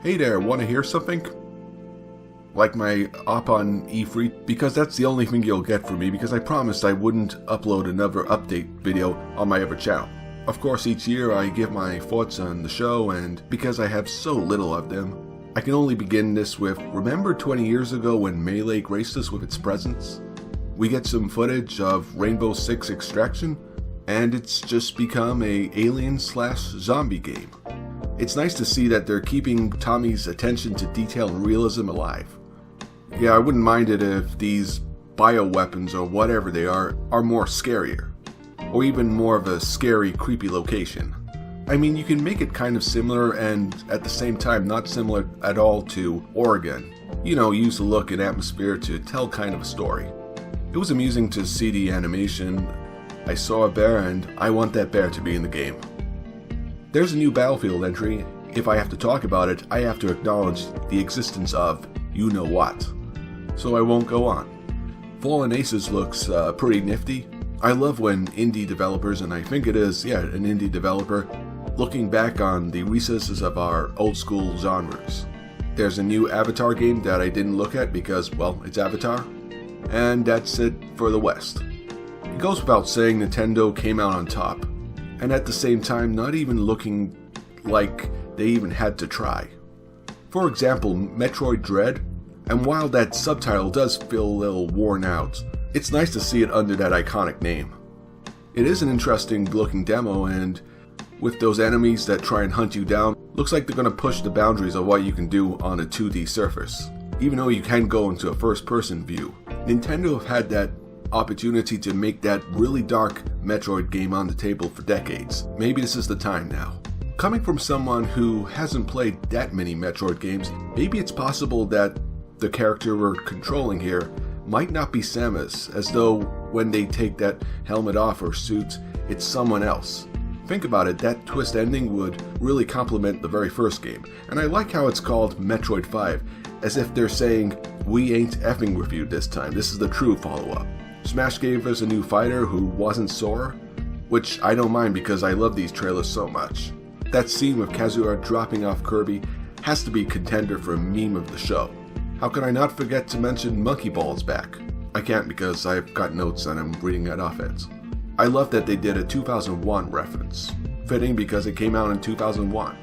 Hey there, want to hear something? Like my op on E3? Because that's the only thing you'll get from me, because I promised I wouldn't upload another update video on my other channel. Of course, each year I give my thoughts on the show, and because I have so little of them, I can only begin this with, remember 20 years ago when Melee graced us with its presence? We get some footage of Rainbow Six Extraction, and it's just become a alien/zombie game. It's nice to see that they're keeping Tommy's attention to detail and realism alive. Yeah, I wouldn't mind it if these bioweapons or whatever they are more scarier. Or even more of a scary, creepy location. I mean, you can make it kind of similar and at the same time not similar at all to Oregon. You know, use the look and atmosphere to tell kind of a story. It was amusing to see the animation. I saw a bear and I want that bear to be in the game. There's a new Battlefield entry. If I have to talk about it, I have to acknowledge the existence of you-know-what. So I won't go on. Fallen Aces looks pretty nifty. I love when indie developers, and I think it is, an indie developer, looking back on the recesses of our old school genres. There's a new Avatar game that I didn't look at because, well, it's Avatar. And that's it for the West. It goes without saying Nintendo came out on top. And at the same time not even looking like they even had to try. For example, Metroid Dread, and while that subtitle does feel a little worn out, it's nice to see it under that iconic name. It is an interesting looking demo, and with those enemies that try and hunt you down, looks like they're going to push the boundaries of what you can do on a 2D surface, even though you can go into a first person view. Nintendo have had that opportunity to make that really dark Metroid game on the table for decades. Maybe this is the time now. Coming from someone who hasn't played that many Metroid games, maybe it's possible that the character we're controlling here might not be Samus, as though when they take that helmet off or suit, it's someone else. Think about it, that twist ending would really complement the very first game, and I like how it's called Metroid 5, as if they're saying, we ain't effing with you this time, this is the true follow-up. Smash gave us a new fighter who wasn't Sora, which I don't mind because I love these trailers so much. That scene with Kazuya dropping off Kirby has to be contender for a meme of the show. How can I not forget to mention Monkey Ball's back? I can't because I've got notes and I'm reading that off it. I love that they did a 2001 reference. Fitting because it came out in 2001.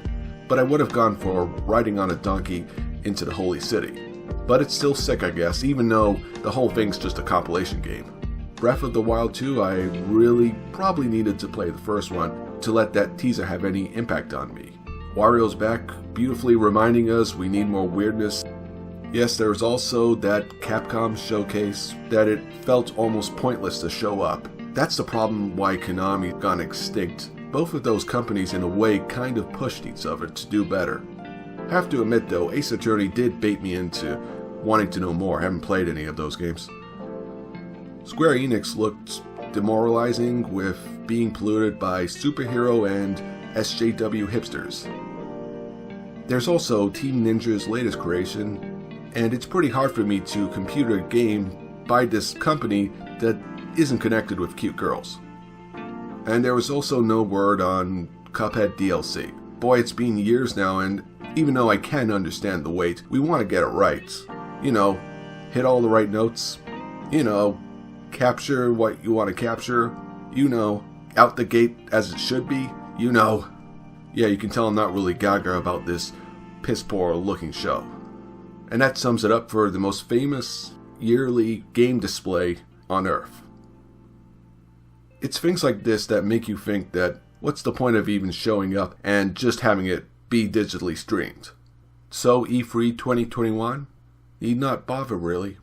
But I would have gone for riding on a donkey into the Holy City. But it's still sick, I guess, even though the whole thing's just a compilation game. Breath of the Wild 2, I really probably needed to play the first one to let that teaser have any impact on me. Wario's back, beautifully reminding us we need more weirdness. Yes, there was also that Capcom showcase that it felt almost pointless to show up. That's the problem why Konami's gone extinct. Both of those companies in a way kind of pushed each other to do better. Have to admit though, Ace Attorney did bait me into wanting to know more. I haven't played any of those games. Square Enix looked demoralizing with being polluted by superhero and SJW hipsters. There's also Team Ninja's latest creation, and it's pretty hard for me to compute a game by this company that isn't connected with cute girls. And there was also no word on Cuphead DLC. Boy, it's been years now, and even though I can understand the wait, we want to get it right. You know, hit all the right notes. You know, capture what you want to capture. You know, out the gate as it should be. You know. Yeah, you can tell I'm not really gaga about this piss-poor looking show. And that sums it up for the most famous yearly game display on Earth. It's things like this that make you think that what's the point of even showing up and just having it be digitally streamed? So E3 2021? Need not bother really.